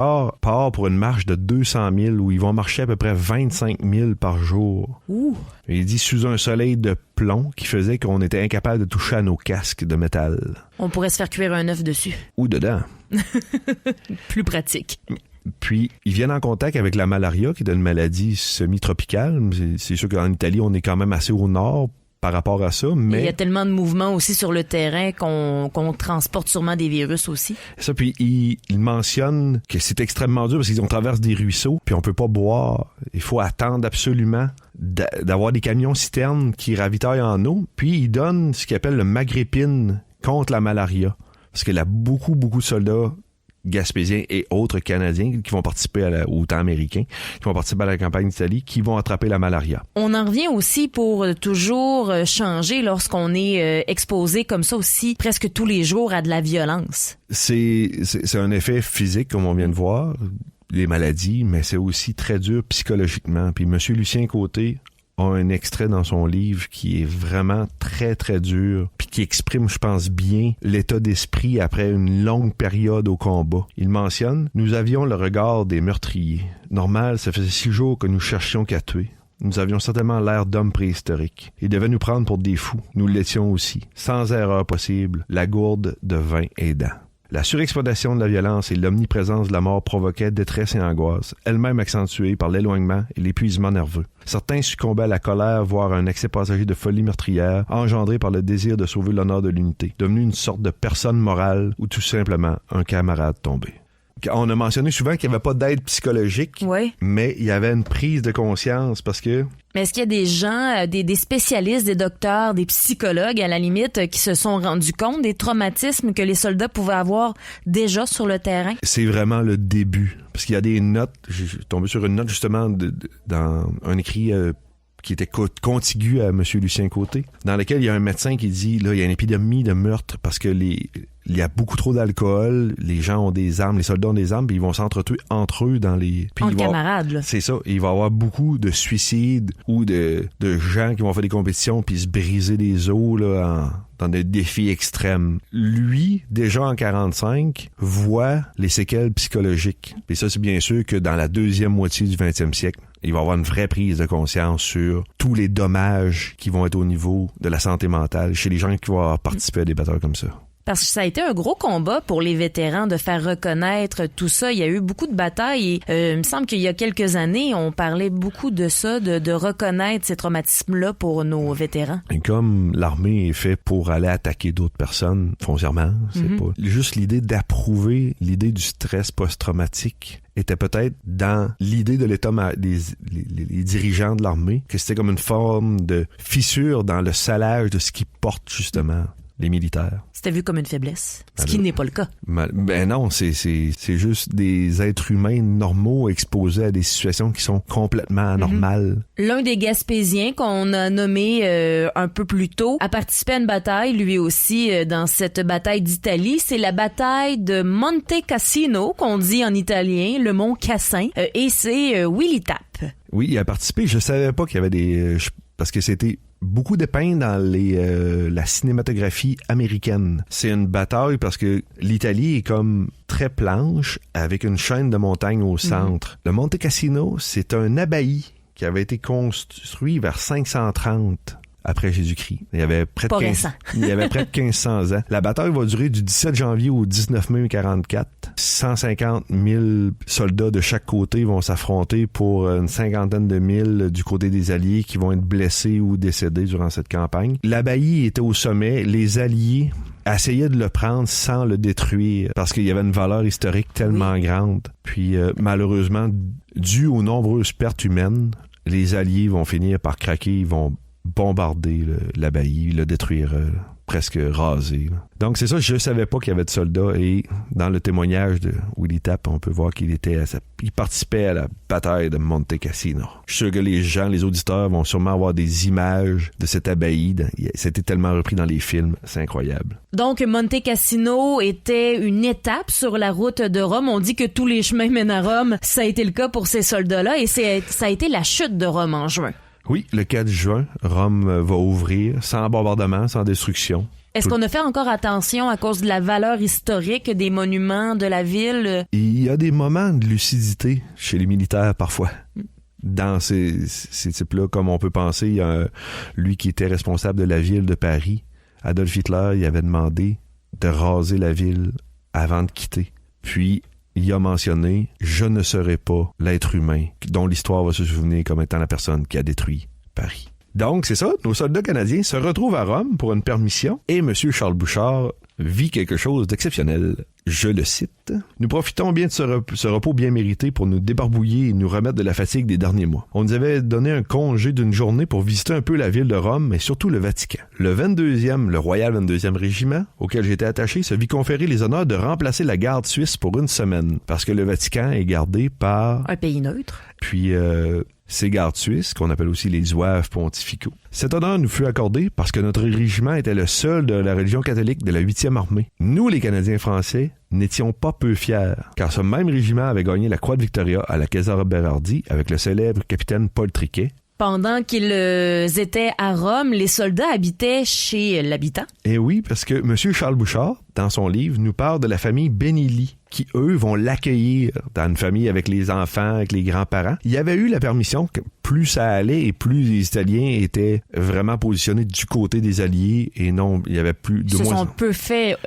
part pour une marche de 200 000 où ils vont marcher à peu près 25 000 par jour. Ouh. Et il dit sous un soleil de plomb qui faisait qu'on était incapable de toucher à nos casques de métal. On pourrait se faire cuire un œuf dessus. Ou dedans. Plus pratique. Puis, ils viennent en contact avec la malaria, qui est une maladie semi-tropicale. C'est sûr qu'en Italie, on est quand même assez au nord par rapport à ça, mais... Il y a tellement de mouvements aussi sur le terrain qu'on transporte sûrement des virus aussi. Ça, puis ils mentionnent que c'est extrêmement dur parce qu'ils traversent des ruisseaux, puis on peut pas boire. Il faut attendre absolument d'avoir des camions-citernes qui ravitaillent en eau, puis ils donnent ce qu'ils appellent le magrépine contre la malaria. Parce qu'il y a beaucoup de soldats gaspésiens et autres Canadiens qui vont participer au temps américain, qui vont participer à la campagne d'Italie, qui vont attraper la malaria. On en revient aussi pour toujours changer lorsqu'on est exposé comme ça aussi presque tous les jours à de la violence. C'est un effet physique, comme on vient de voir, les maladies, mais c'est aussi très dur psychologiquement. Puis M. Lucien Côté a un extrait dans son livre qui est vraiment très, très dur, puis qui exprime, je pense, bien l'état d'esprit après une longue période au combat. Il mentionne « Nous avions le regard des meurtriers. Normal, ça faisait 6 jours que nous cherchions qu'à tuer. Nous avions certainement l'air d'hommes préhistoriques. Ils devaient nous prendre pour des fous. Nous l'étions aussi. Sans erreur possible, la gourde de vin aidant. » La surexploitation de la violence et l'omniprésence de la mort provoquaient détresse et angoisse, elle-même accentuée par l'éloignement et l'épuisement nerveux. Certains succombaient à la colère, voire à un excès passager de folie meurtrière, engendré par le désir de sauver l'honneur de l'unité, devenu une sorte de personne morale ou tout simplement un camarade tombé. On a mentionné souvent qu'il n'y avait pas d'aide psychologique, mais il y avait une prise de conscience parce que... Mais est-ce qu'il y a des gens, des spécialistes, des docteurs, des psychologues à la limite, qui se sont rendus compte des traumatismes que les soldats pouvaient avoir déjà sur le terrain? C'est vraiment le début. Parce qu'il y a des notes, je suis tombé sur une note justement dans un écrit... qui était contigu à M. Lucien Côté, dans lequel il y a un médecin qui dit, là, il y a une épidémie de meurtre parce que il y a beaucoup trop d'alcool, les gens ont des armes, les soldats ont des armes, puis ils vont s'entretuer entre eux dans les... Entre camarades, là. C'est ça. Il va y avoir beaucoup de suicides ou de gens qui vont faire des compétitions puis se briser les os, là, dans des défis extrêmes. Lui, déjà en 45, voit les séquelles psychologiques. Et ça, c'est bien sûr que dans la deuxième moitié du 20e siècle, il va y avoir une vraie prise de conscience sur tous les dommages qui vont être au niveau de la santé mentale chez les gens qui vont participer à des batailles comme ça. Parce que ça a été un gros combat pour les vétérans de faire reconnaître tout ça. Il y a eu beaucoup de batailles et il me semble qu'il y a quelques années, on parlait beaucoup de ça, de reconnaître ces traumatismes-là pour nos vétérans. Et comme l'armée est faite pour aller attaquer d'autres personnes foncièrement, c'est pas juste l'idée d'approuver l'idée du stress post-traumatique était peut-être dans l'idée de l'État, les dirigeants de l'armée, que c'était comme une forme de fissure dans le salage de ce qui porte justement les militaires. C'était vu comme une faiblesse, ce qui n'est pas le cas. Ben non, c'est juste des êtres humains normaux exposés à des situations qui sont complètement anormales. L'un des Gaspésiens qu'on a nommé un peu plus tôt a participé à une bataille, lui aussi, dans cette bataille d'Italie. C'est la bataille de Monte Cassino, qu'on dit en italien, le mont Cassin, et c'est Willy Tapp. Oui, il a participé. Je savais pas qu'il y avait des... parce que c'était beaucoup dépeint dans la cinématographie américaine. C'est une bataille parce que l'Italie est comme très planche avec une chaîne de montagnes au centre. Le Monte Cassino, c'est un abbaye qui avait été construit vers 530 après Jésus-Christ. Il y avait près de 1500 ans. La bataille va durer du 17 janvier au 19 mai 44. 150 000 soldats de chaque côté vont s'affronter pour une cinquantaine de mille du côté des Alliés qui vont être blessés ou décédés durant cette campagne. L'abbaye était au sommet. Les Alliés essayaient de le prendre sans le détruire parce qu'il y avait une valeur historique tellement grande. Puis malheureusement, dû aux nombreuses pertes humaines, les Alliés vont finir par craquer, ils vont bombarder l'abbaye, le détruire, presque rasé. Donc c'est ça, je savais pas qu'il y avait de soldats et dans le témoignage de Willy Tapp, on peut voir qu'il participait à la bataille de Monte Cassino. Je suis sûr que les auditeurs vont sûrement avoir des images de cette abbaye. C'était tellement repris dans les films, c'est incroyable. Donc Monte Cassino était une étape sur la route de Rome. On dit que tous les chemins mènent à Rome. Ça a été le cas pour ces soldats-là et ça a été la chute de Rome en juin. Oui, le 4 juin, Rome va ouvrir sans bombardement, sans destruction. Est-ce qu'on a fait encore attention à cause de la valeur historique des monuments de la ville? Il y a des moments de lucidité chez les militaires parfois. Dans ces types-là, comme on peut penser, il y a lui qui était responsable de la ville de Paris, Adolf Hitler, il avait demandé de raser la ville avant de quitter. Puis, il a mentionné « Je ne serai pas l'être humain dont l'histoire va se souvenir comme étant la personne qui a détruit Paris ». Donc, c'est ça, nos soldats canadiens se retrouvent à Rome pour une permission et M. Charles Bouchard vit quelque chose d'exceptionnel. Je le cite. « Nous profitons bien de ce repos bien mérité pour nous débarbouiller et nous remettre de la fatigue des derniers mois. On nous avait donné un congé d'une journée pour visiter un peu la ville de Rome, mais surtout le Vatican. Le Royal 22e Régiment, auquel j'étais attaché, se vit conférer les honneurs de remplacer la garde suisse pour une semaine, parce que le Vatican est gardé par... un pays neutre. Puis... ces gardes suisses, qu'on appelle aussi les zouaves pontificaux. Cet honneur nous fut accordé parce que notre régiment était le seul de la religion catholique de la 8e armée. Nous, les Canadiens français, n'étions pas peu fiers, car ce même régiment avait gagné la Croix de Victoria à la Casa Berardi avec le célèbre capitaine Paul Triquet. Pendant qu'ils étaient à Rome, les soldats habitaient chez l'habitant. Et oui, parce que M. Charles Bouchard, dans son livre, nous parle de la famille Benilly, qui, eux, vont l'accueillir dans une famille avec les enfants, avec les grands-parents. Il y avait eu la permission que plus ça allait et plus les Italiens étaient vraiment positionnés du côté des Alliés et non, il y avait plus de moins... Ils se sont moins... peu fait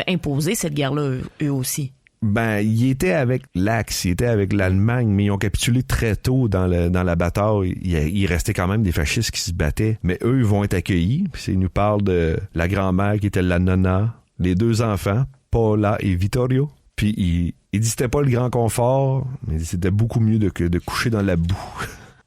imposer cette guerre-là, eux aussi. Ben, ils étaient avec l'Axe, ils étaient avec l'Allemagne, mais ils ont capitulé très tôt dans la bataille. Il restait quand même des fascistes qui se battaient, mais eux, ils vont être accueillis. Puis ils nous parlent de la grand-mère qui était la nonna, les deux enfants, Paula et Vittorio. Puis il dit que c'était pas le grand confort, mais c'était beaucoup mieux de coucher dans la boue.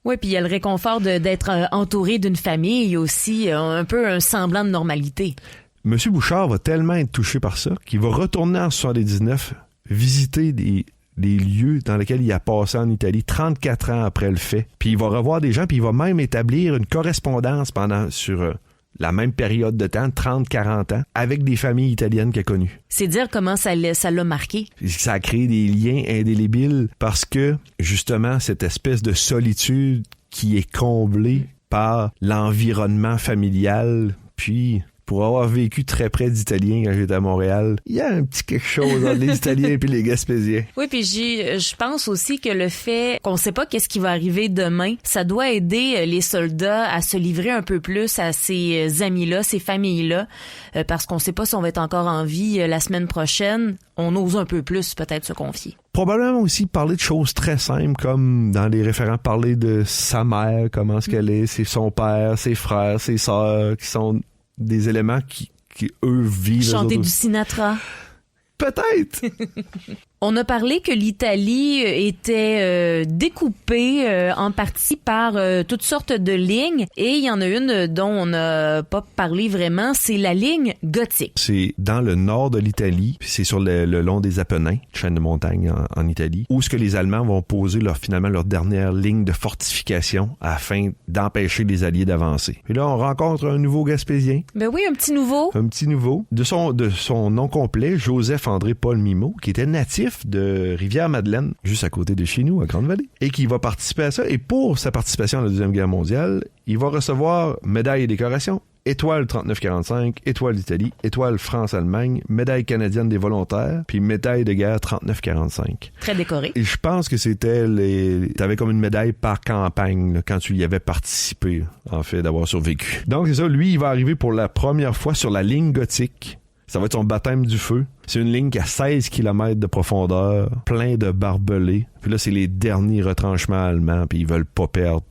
Oui, puis il y a le réconfort d'être entouré d'une famille aussi, un peu un semblant de normalité. Monsieur Bouchard va tellement être touché par ça qu'il va retourner en 79 visiter des lieux dans lesquels il a passé en Italie 34 ans après le fait. Puis il va revoir des gens, puis il va même établir une correspondance sur la même période de temps, 30-40 ans, avec des familles italiennes qu'il a connues. C'est dire comment ça l'a marqué. Ça a créé des liens indélébiles parce que, justement, cette espèce de solitude qui est comblée par l'environnement familial, puis... Pour avoir vécu très près d'Italiens quand j'étais à Montréal, il y a un petit quelque chose entre les Italiens et les Gaspésiens. Oui, puis je pense aussi que le fait qu'on ne sait pas qu'est-ce qui va arriver demain, ça doit aider les soldats à se livrer un peu plus à ces amis-là, ces familles-là, parce qu'on ne sait pas si on va être encore en vie la semaine prochaine. On ose un peu plus peut-être se confier. Probablement aussi parler de choses très simples, comme dans les référents, parler de sa mère, comment est-ce qu'elle est, c'est son père, ses frères, ses sœurs, qui sont... des éléments qui eux, vivent... Chanter du Sinatra. Peut-être! On a parlé que l'Italie était découpée en partie par toutes sortes de lignes et il y en a une dont on n'a pas parlé vraiment, c'est la ligne gothique. C'est dans le nord de l'Italie, puis c'est sur le long des Apennins, chaîne de montagne en Italie, où ce que les Allemands vont poser finalement leur dernière ligne de fortification afin d'empêcher les Alliés d'avancer. Et là, on rencontre un nouveau Gaspésien. Ben oui, un petit nouveau. Un petit nouveau. De son nom complet, Joseph André Paul Mimot, qui était natif de Rivière-Madeleine, juste à côté de chez nous, à Grande-Vallée, et qui va participer à ça. Et pour sa participation à la Deuxième Guerre mondiale, il va recevoir médaille et décoration, étoile 39-45, étoile d'Italie, étoile France-Allemagne, médaille canadienne des volontaires, puis médaille de guerre 39-45. Très décoré. Et je pense que c'était t'avais comme une médaille par campagne, là, quand tu y avais participé, en fait, d'avoir survécu. Donc c'est ça, lui, il va arriver pour la première fois sur la ligne gothique. Ça va être son baptême du feu. C'est une ligne qui a 16 km de profondeur, plein de barbelés. Puis là, c'est les derniers retranchements allemands, puis ils veulent pas perdre.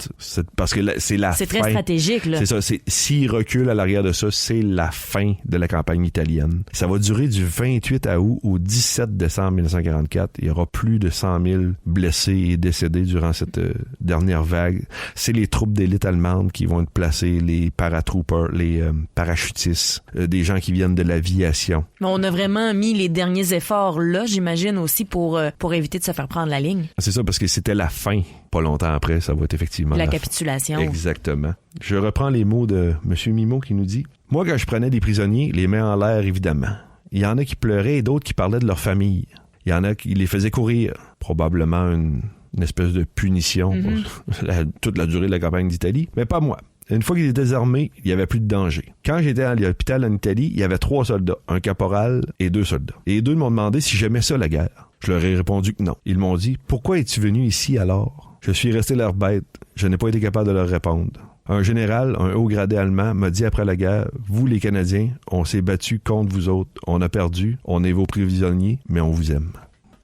Parce que là, c'est la fin. C'est très stratégique, là. C'est ça. S'ils reculent à l'arrière de ça, c'est la fin de la campagne italienne. Ça va durer du 28 août au 17 décembre 1944. Il y aura plus de 100 000 blessés et décédés durant cette dernière vague. C'est les troupes d'élite allemandes qui vont être placées, les paratroopers, les parachutistes, des gens qui viennent de l'aviation. Mais on a vraiment mis les derniers efforts là, j'imagine aussi pour éviter de se faire prendre la ligne. C'est ça, parce que c'était la fin. Pas longtemps après, ça va être effectivement la capitulation. Exactement. Je reprends les mots de M. Mimot qui nous dit « Moi, quand je prenais des prisonniers, les mains en l'air, évidemment. Il y en a qui pleuraient et d'autres qui parlaient de leur famille. Il y en a qui les faisaient courir. Probablement une espèce de punition pour toute la durée de la campagne d'Italie. Mais pas moi. Une fois qu'il était désarmé, il n'y avait plus de danger. Quand j'étais à l'hôpital en Italie, il y avait 3 soldats, un caporal et 2 soldats. Et les 2 m'ont demandé si j'aimais ça, la guerre. Je leur ai répondu que non. Ils m'ont dit « Pourquoi es-tu venu ici alors? » Je suis resté leur bête. Je n'ai pas été capable de leur répondre. Un général, un haut gradé allemand, m'a dit après la guerre « Vous, les Canadiens, on s'est battus contre vous autres. On a perdu, on est vos prisonniers, mais on vous aime. »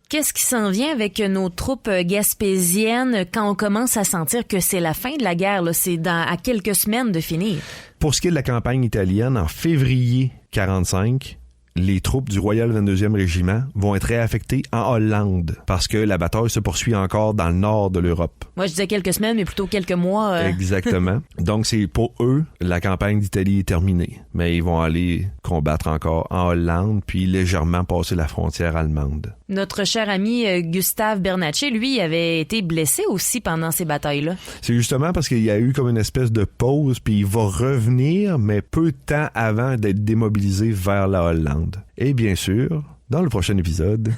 Qu'est-ce qui s'en vient avec nos troupes gaspésiennes quand on commence à sentir que c'est la fin de la guerre? Là, c'est à quelques semaines de finir. Pour ce qui est de la campagne italienne, en février 1945, les troupes du Royal 22e Régiment vont être réaffectées en Hollande parce que la bataille se poursuit encore dans le nord de l'Europe. Moi, je disais quelques semaines, mais plutôt quelques mois. Exactement. Donc, c'est pour eux, la campagne d'Italie est terminée. Mais ils vont aller combattre encore en Hollande, puis légèrement passer la frontière allemande. Notre cher ami Gustave Bernatchez, lui, avait été blessé aussi pendant ces batailles-là. C'est justement parce qu'il y a eu comme une espèce de pause, puis il va revenir, mais peu de temps avant d'être démobilisé vers la Hollande. Et bien sûr, dans le prochain épisode,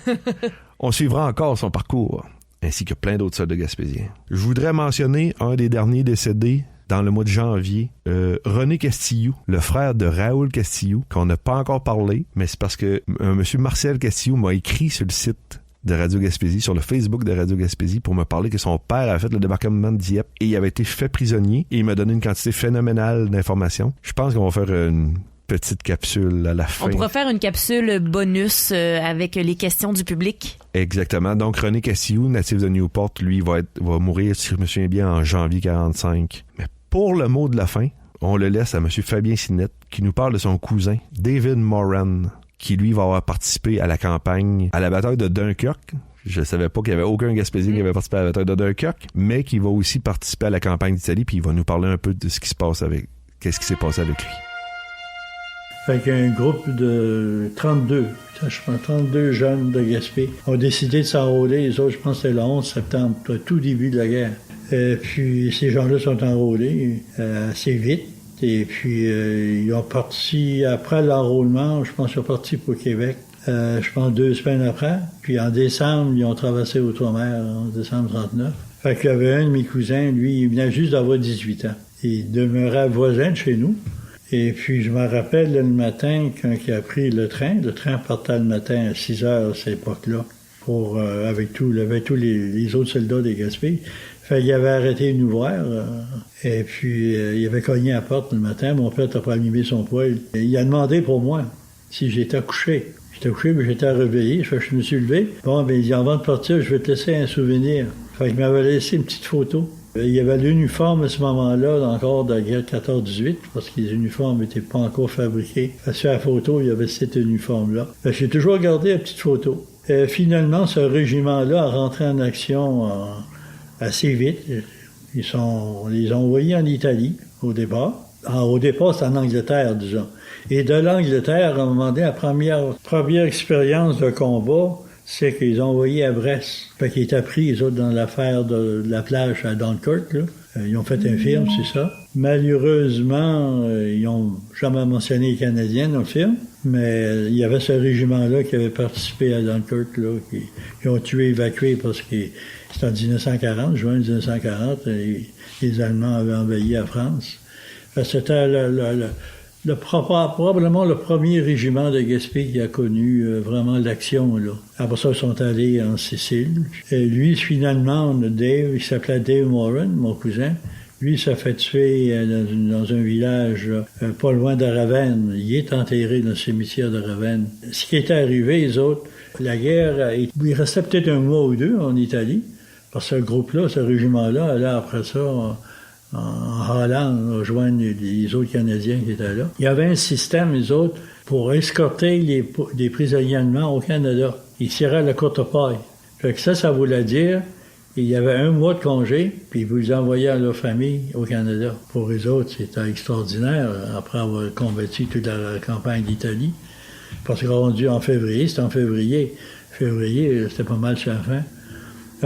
on suivra encore son parcours, ainsi que plein d'autres soldats gaspésiens. Je voudrais mentionner un des derniers décédés dans le mois de janvier, René Castillo, le frère de Raoul Castillo, qu'on n'a pas encore parlé, mais c'est parce que monsieur Marcel Castillo m'a écrit sur le site de Radio Gaspésie, sur le Facebook de Radio Gaspésie, pour me parler que son père avait fait le débarquement de Dieppe et il avait été fait prisonnier et il m'a donné une quantité phénoménale d'informations. Je pense qu'on va faire une petite capsule à la fin. On pourra faire une capsule bonus avec les questions du public. Exactement. Donc, René Castillo, natif de Newport, lui, va mourir, si je me souviens bien, en janvier 1945. Mais pour le mot de la fin, on le laisse à M. Fabien Sinette, qui nous parle de son cousin, David Moran, qui, lui, va avoir participé à la campagne, à la bataille de Dunkerque. Je savais pas qu'il y avait aucun Gaspésien qui avait participé à la bataille de Dunkerque, mais qui va aussi participer à la campagne d'Italie, puis il va nous parler un peu de ce qui se passe qu'est-ce qui s'est passé avec lui. Fait qu'un groupe de 32 jeunes de Gaspé ont décidé de s'enrôler. Les autres, je pense que c'était le 11 septembre, tout début de la guerre. Puis ces gens-là sont enrôlés assez vite. Et puis ils ont parti, après l'enrôlement, je pense qu'ils sont partis pour Québec, je pense 2 semaines après. Puis en décembre, ils ont traversé Outre-mer, en décembre 1939. Fait qu'il y avait un de mes cousins, lui, il venait juste d'avoir 18 ans. Il demeurait voisin de chez nous. Et puis, je me rappelle le matin, quand il a pris le train partait le matin à 6 heures à cette époque-là, avec tous les autres soldats des Gaspé. Fait qu'il avait arrêté de nous voir, et puis il avait cogné à la porte le matin. Mon père n'a pas allumé son poêle. Il a demandé pour moi si j'étais couché. J'étais couché, mais j'étais réveillé. Fait que je me suis levé. Bon, ben il dit, avant de partir, je vais te laisser un souvenir. Fait qu'il m'avait laissé une petite photo. Il y avait l'uniforme à ce moment-là, encore de la guerre 14-18, parce que les uniformes n'étaient pas encore fabriqués. Sur la photo, il y avait cet uniforme-là. J'ai toujours gardé la petite photo. Finalement, ce régiment-là a rentré en action assez vite. Ils les ont envoyés en Italie, au départ. Au départ, c'était en Angleterre, disons. Et de l'Angleterre, à un moment donné, la première expérience de combat, c'est qu'ils ont envoyé à Brest. Fait qu'ils étaient pris, les autres, dans l'affaire de la plage à Dunkirk, là. Ils ont fait un film, c'est ça. Malheureusement, ils n'ont jamais mentionné les Canadiens dans le film, mais il y avait ce régiment-là qui avait participé à Dunkirk, là, qui ont tué, évacué, parce que c'était en 1940, juin 1940, et les Allemands avaient envahi la France. C'était probablement le premier régiment de Gaspé qui a connu vraiment l'action, là. Après ça, ils sont allés en Sicile. Et lui, finalement, Dave, il s'appelait Dave Moran, mon cousin. Lui, il s'est fait tuer dans un village pas loin de Ravenne. Il est enterré dans le cimetière de Ravenne. Ce qui était arrivé, les autres, la guerre, il restait peut-être 1 mois ou 2 en Italie, parce que ce groupe-là, ce régiment-là, allait après ça en Hollande, rejoindre les autres Canadiens qui étaient là. Il y avait un système, les autres, pour escorter les prisonniers allemands au Canada. Ils tiraient la courte paille. Fait que ça voulait dire qu'il y avait 1 mois de congé, puis ils vous les envoyaient à leur famille au Canada. Pour les autres, c'était extraordinaire, après avoir combattu toute la campagne d'Italie. Parce qu'on rendu en février, c'était en février. Février, c'était pas mal sur la fin.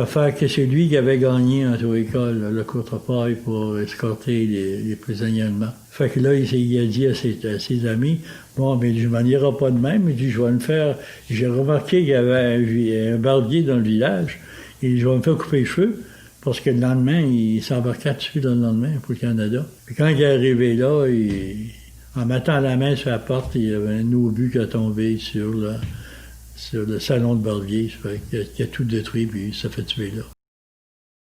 Fait que c'est lui qui avait gagné, en tout cas, le courte-paille pour escorter les prisonniers allemands. Fait que là, il a dit à ses amis, bon, mais je m'en irai pas de même. Il dit, je vais me faire... J'ai remarqué qu'il y avait un barbier dans le village. Et je vais me faire couper les cheveux. Parce que le lendemain, il s'embarqua dessus le lendemain pour le Canada. Puis quand il est arrivé là, en mettant la main sur la porte, il y avait un obus qui a tombé sur le salon de Barbier. Ça fait qu'il a tout détruit, puis il s'est fait tuer là.